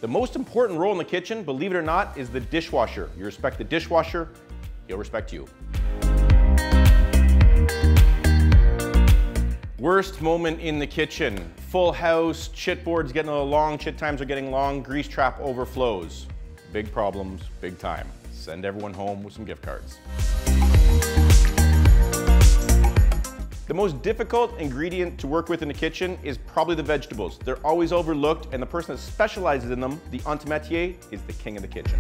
The most important role in the kitchen, believe it or not, is the dishwasher. You respect the dishwasher, he'll respect you. Worst moment in the kitchen. Full house, chitboard's getting a little long, chit times are getting long, grease trap overflows. Big problems, big time. Send everyone home with some gift cards. The most difficult ingredient to work with in the kitchen is probably the vegetables. They're always overlooked, and the person that specializes in them, the entremetier, is the king of the kitchen.